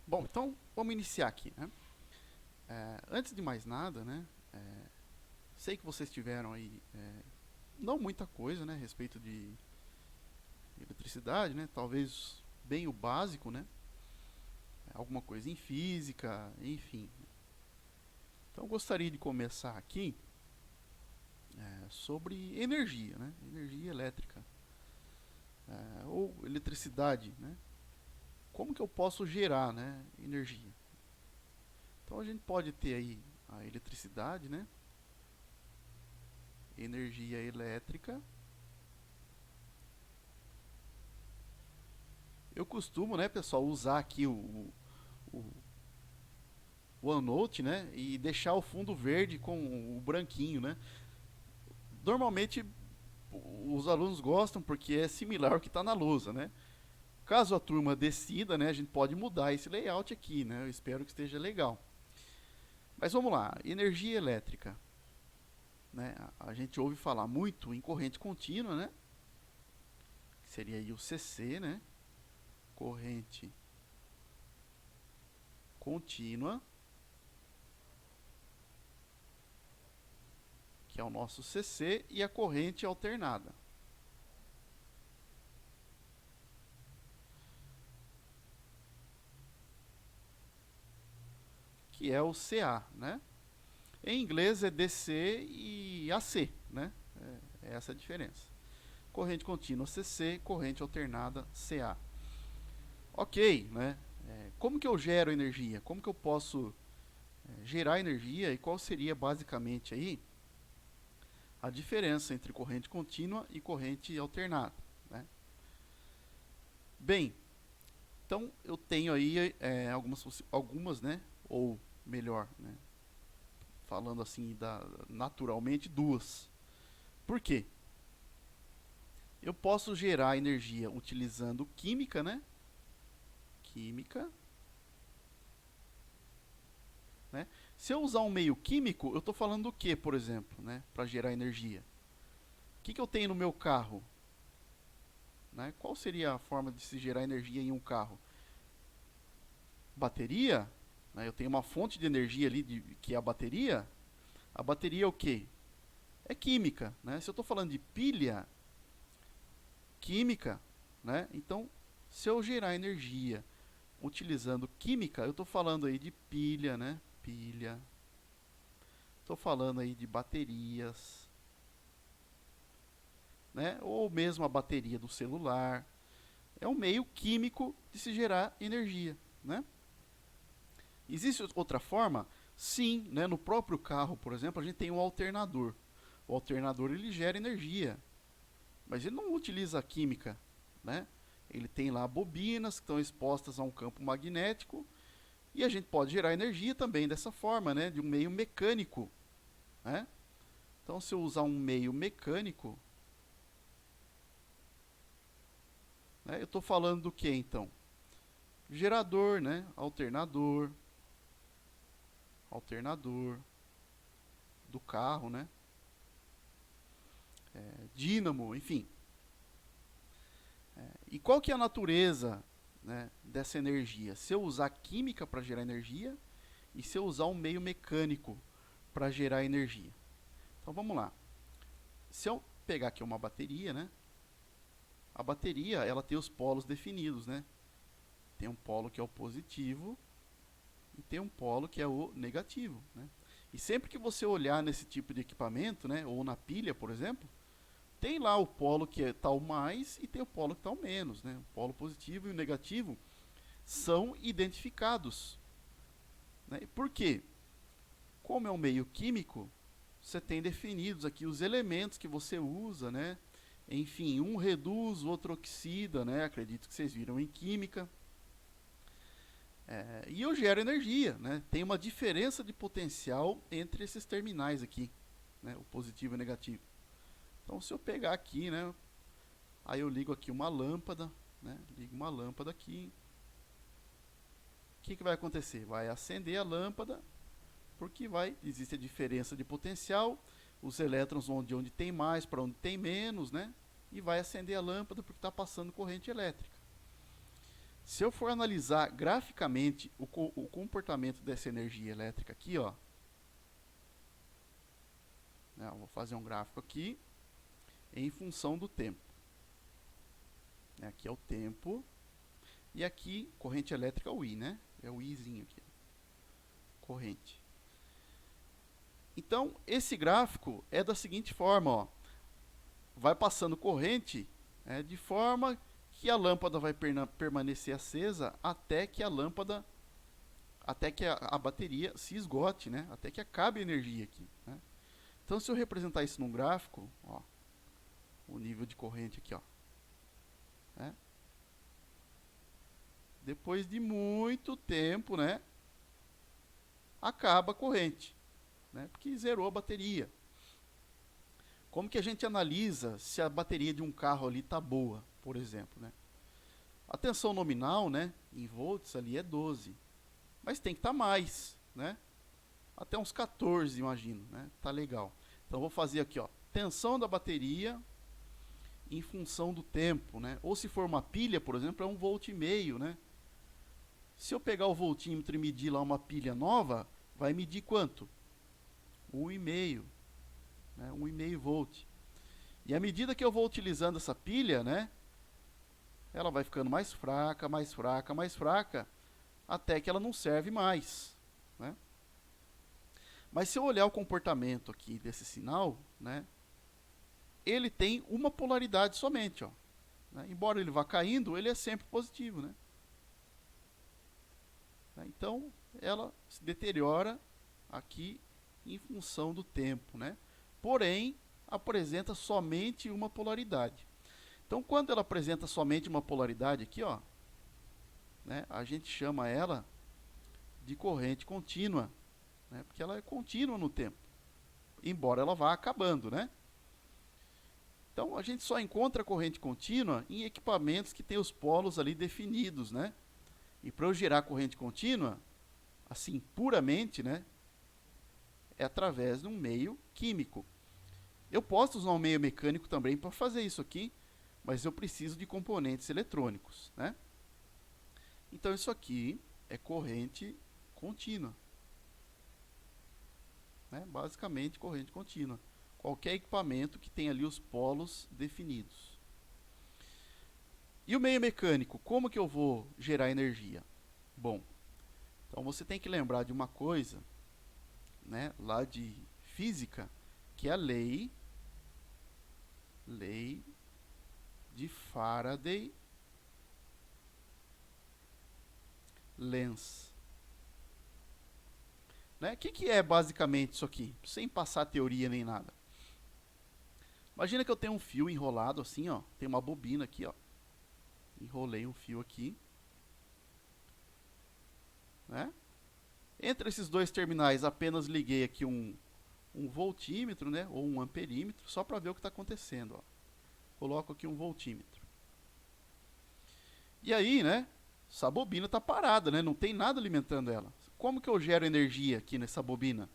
Bom, então vamos iniciar aqui, né? Antes de mais nada, né? Sei que vocês tiveram aí não muita coisa, né, a respeito de eletricidade, né? Talvez bem o básico, né? Alguma coisa em física, enfim. Então eu gostaria de começar aqui sobre energia, né? Energia elétrica ou eletricidade, né? Como que eu posso gerar, né, energia? Então a gente pode ter aí a eletricidade, né? Energia elétrica. Eu costumo, né, pessoal, usar aqui o OneNote, né, e deixar o fundo verde com o branquinho, né. Normalmente os alunos gostam porque é similar ao que está na lousa, né. Caso a turma decida, né, a gente pode mudar esse layout aqui, né. Eu espero que esteja legal. Mas vamos lá, energia elétrica, né? A gente ouve falar muito em corrente contínua, né? Que seria aí o CC, né? Corrente contínua, que é o nosso CC, e a corrente alternada, que é o CA, né? Em inglês é DC e AC, né? É essa a diferença. Corrente contínua CC, corrente alternada CA. Ok, né? Como que eu gero energia? Como que eu posso gerar energia e qual seria basicamente aí a diferença entre corrente contínua e corrente alternada, né? Bem, então eu tenho aí algumas, né? Ou melhor, né? Falando assim naturalmente, duas. Por quê? Eu posso gerar energia utilizando química, né? Química, né? Se eu usar um meio químico, eu estou falando do que, por exemplo, né? Para gerar energia. O que eu tenho no meu carro? Né? Qual seria a forma de se gerar energia em um carro? Bateria? Né? Eu tenho uma fonte de energia ali, que é a bateria. A bateria é o quê? É química. Né? Se eu estou falando de pilha, química, né? Então, se eu gerar energia utilizando química, eu estou falando aí de pilha, né? Pilha. Estou falando aí de baterias, né? Ou mesmo a bateria do celular. É um meio químico de se gerar energia, né? Existe outra forma? Sim, né? No próprio carro, por exemplo, a gente tem um alternador. O alternador ele gera energia, mas ele não utiliza a química, né? Ele tem lá bobinas que estão expostas a um campo magnético e a gente pode gerar energia também dessa forma, né? De um meio mecânico, né? Então, se eu usar um meio mecânico, né? Eu estou falando do que então? Gerador, né? Alternador do carro, né? Dínamo, enfim. E qual que é a natureza, né, dessa energia? Se eu usar química para gerar energia e se eu usar um meio mecânico para gerar energia. Então vamos lá. Se eu pegar aqui uma bateria, né? A bateria ela tem os polos definidos, né? Tem um polo que é o positivo e tem um polo que é o negativo, né? E sempre que você olhar nesse tipo de equipamento, né, ou na pilha, por exemplo, tem lá o polo que está o mais e tem o polo que está o menos, né? O polo positivo e o negativo são identificados, né? Por quê? Como é um meio químico, você tem definidos aqui os elementos que você usa, né? Enfim, um reduz, o outro oxida, né? Acredito que vocês viram em química. E eu gero energia, né? Tem uma diferença de potencial entre esses terminais aqui, né? O positivo e o negativo. Então, se eu pegar aqui, né? Aí eu ligo aqui uma lâmpada, né? Ligo uma lâmpada aqui. O que vai acontecer? Vai acender a lâmpada, porque existe a diferença de potencial, os elétrons vão de onde tem mais para onde tem menos, né? E vai acender a lâmpada porque está passando corrente elétrica. Se eu for analisar graficamente o comportamento dessa energia elétrica aqui, ó, né, eu vou fazer um gráfico aqui em função do tempo. Aqui é o tempo e aqui corrente elétrica é o I, né? É o Izinho aqui, corrente. Então, esse gráfico é da seguinte forma, ó, vai passando corrente de forma que a lâmpada vai permanecer acesa até que a lâmpada, até que a bateria se esgote, né? Até que acabe a energia aqui, né? Então, se eu representar isso num gráfico, ó, o nível de corrente aqui, ó, né? Depois de muito tempo, né, acaba a corrente, né? Porque zerou a bateria. Como que a gente analisa se a bateria de um carro ali está boa, por exemplo, né? A tensão nominal, né, em volts ali é 12, mas tem que estar mais, né? Até uns 14, imagino, né? Tá legal. Então vou fazer aqui, ó, tensão da bateria em função do tempo, né? Ou se for uma pilha, por exemplo, é 1,5 volt, né? Se eu pegar o voltímetro e medir lá uma pilha nova, vai medir quanto? 1,5, né? 1,5 volt. E à medida que eu vou utilizando essa pilha, né, ela vai ficando mais fraca, mais fraca, mais fraca, até que ela não serve mais, né? Mas se eu olhar o comportamento aqui desse sinal, né, ele tem uma polaridade somente, ó, né? Embora ele vá caindo, ele é sempre positivo, né? Então, ela se deteriora aqui em função do tempo, né? Porém, apresenta somente uma polaridade. Então, quando ela apresenta somente uma polaridade aqui, ó, né, a gente chama ela de corrente contínua, né? Porque ela é contínua no tempo, embora ela vá acabando, né? Então, a gente só encontra corrente contínua em equipamentos que têm os polos ali definidos, né? E para eu gerar corrente contínua, assim, puramente, né, é através de um meio químico. Eu posso usar um meio mecânico também para fazer isso aqui, mas eu preciso de componentes eletrônicos, né? Então, isso aqui é corrente contínua, né? Basicamente, corrente contínua. Qualquer equipamento que tenha ali os polos definidos. E o meio mecânico, como que eu vou gerar energia? Bom, então você tem que lembrar de uma coisa, né, lá de física, que é a lei de Faraday-Lenz. Né? O que é basicamente isso aqui? Sem passar teoria nem nada. Imagina que eu tenho um fio enrolado assim, ó, tem uma bobina aqui, ó. Enrolei um fio aqui, né? Entre esses dois terminais apenas liguei aqui um voltímetro, né, ou um amperímetro, só para ver o que está acontecendo, ó. Coloco aqui um voltímetro. E aí, né, essa bobina está parada, né, não tem nada alimentando ela. Como que eu gero energia aqui nessa bobina?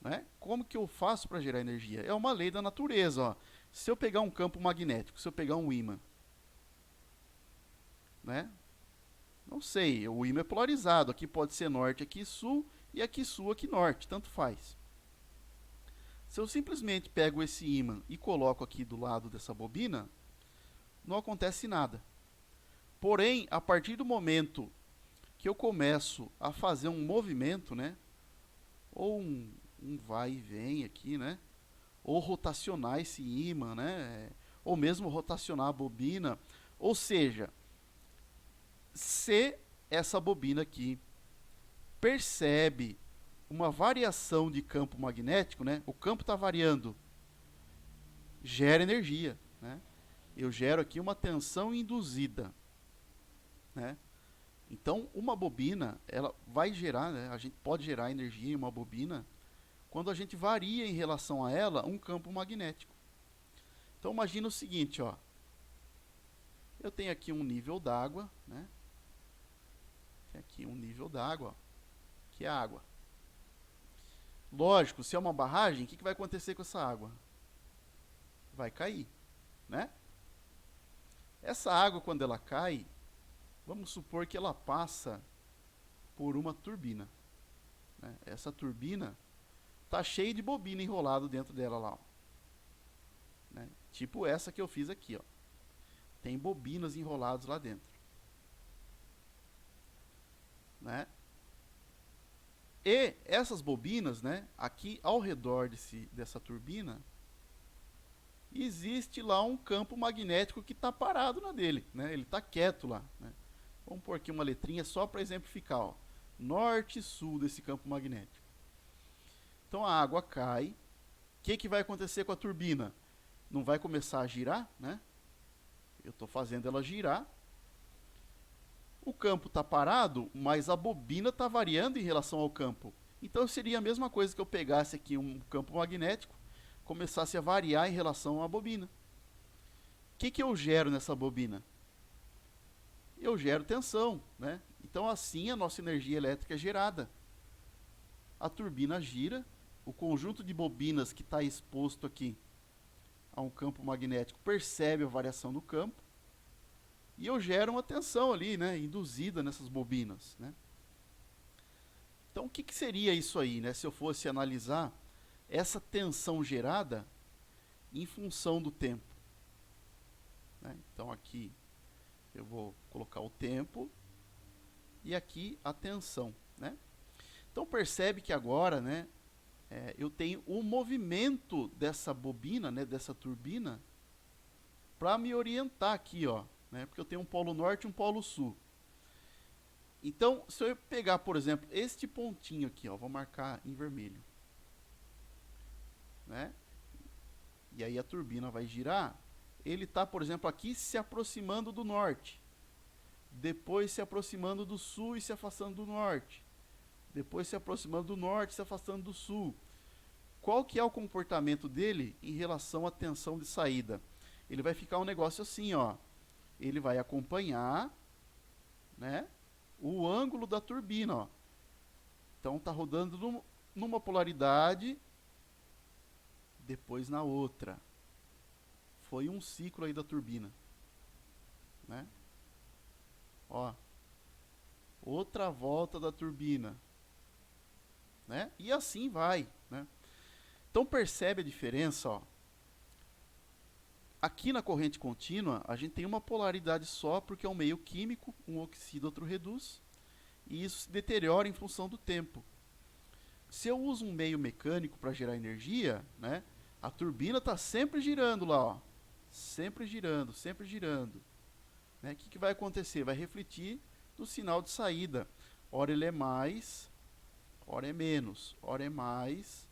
Né? Como que eu faço para gerar energia? É uma lei da natureza, ó. Se eu pegar um campo magnético, se eu pegar um ímã, né? Não sei, o ímã é polarizado. Aqui pode ser norte, aqui sul, e aqui sul, aqui norte, tanto faz. Se eu simplesmente pego esse ímã e coloco aqui do lado dessa bobina, não acontece nada. Porém, a partir do momento que eu começo a fazer um movimento, né, ou um vai e vem aqui, né, ou rotacionar esse ímã, né, ou mesmo rotacionar a bobina, ou seja, se essa bobina aqui percebe uma variação de campo magnético, né, o campo está variando, gera energia, né? Eu gero aqui uma tensão induzida, né? Então, uma bobina, ela vai gerar, né, a gente pode gerar energia em uma bobina quando a gente varia em relação a ela um campo magnético. Então, imagina o seguinte, ó. Eu tenho aqui um nível d'água, né? Tem aqui um nível d'água, que é a água. Lógico, se é uma barragem, o que vai acontecer com essa água? Vai cair, né? Essa água, quando ela cai, Vamos supor que ela passa por uma turbina, né? Essa turbina tá cheia de bobina enrolado dentro dela lá, ó, né? Tipo essa que eu fiz aqui, ó. Tem bobinas enroladas lá dentro, né? E essas bobinas, né, aqui ao redor dessa turbina, existe lá um campo magnético que está parado na dele, né? Ele está quieto lá, né? Vamos pôr aqui uma letrinha só para exemplificar, ó. Norte e sul desse campo magnético. Então a água cai. O que vai acontecer com a turbina? Não vai começar a girar, né? Eu estou fazendo ela girar. O campo está parado, mas a bobina está variando em relação ao campo. Então seria a mesma coisa que eu pegasse aqui um campo magnético, começasse a variar em relação à bobina. O que eu gero nessa bobina? Eu gero tensão, né? Então assim a nossa energia elétrica é gerada. A turbina gira, o conjunto de bobinas que está exposto aqui a um campo magnético percebe a variação do campo, e eu gero uma tensão ali, né, induzida nessas bobinas, né? Então, o que seria isso aí, né, se eu fosse analisar essa tensão gerada em função do tempo, né? Então, aqui eu vou colocar o tempo e aqui a tensão, né? Então, percebe que agora, né, eu tenho o movimento dessa bobina, né, dessa turbina, para me orientar aqui, ó, né, porque eu tenho um polo norte e um polo sul. Então, se eu pegar, por exemplo, este pontinho aqui, ó, vou marcar em vermelho, né? E aí a turbina vai girar. Ele está, por exemplo, aqui se aproximando do norte, depois se aproximando do sul e se afastando do norte, depois se aproximando do norte e se afastando do sul. Qual que é o comportamento dele em relação à tensão de saída? Ele vai ficar um negócio assim, ó. Ele vai acompanhar, né, o ângulo da turbina, ó. Então está rodando numa polaridade, depois na outra. Foi um ciclo aí da turbina, né? Ó, outra volta da turbina, né? E assim vai, né? Então percebe a diferença, ó. Aqui na corrente contínua, a gente tem uma polaridade só, porque é um meio químico, um oxida, outro reduz, e isso se deteriora em função do tempo. Se eu uso um meio mecânico para gerar energia, né, a turbina está sempre girando lá, ó, sempre girando, sempre girando. Né? O que vai acontecer? Vai refletir no sinal de saída. Ora ele é mais, ora é menos, ora é mais,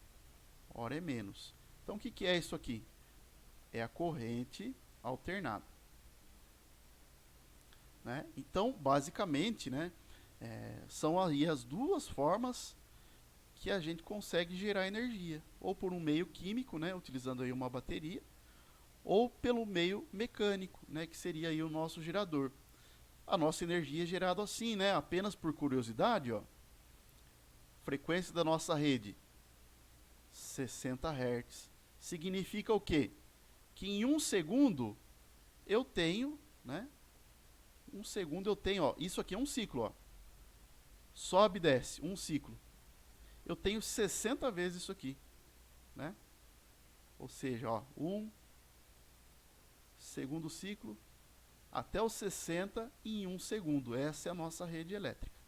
ora é menos. Então o que é isso aqui? É a corrente alternada, né? Então, basicamente, né, são aí as duas formas que a gente consegue gerar energia, ou por um meio químico, né, utilizando aí uma bateria, ou pelo meio mecânico, né, que seria aí o nosso gerador. A nossa energia é gerada assim, né, apenas por curiosidade, ó. Frequência da nossa rede, 60 Hz. Significa o quê? Que em 1 segundo eu tenho, né? 1 segundo eu tenho, ó, isso aqui é um ciclo, ó. Sobe e desce, um ciclo. Eu tenho 60 vezes isso aqui, né? Ou seja, ó, 1 segundo ciclo até os 60 em 1 segundo. Essa é a nossa rede elétrica.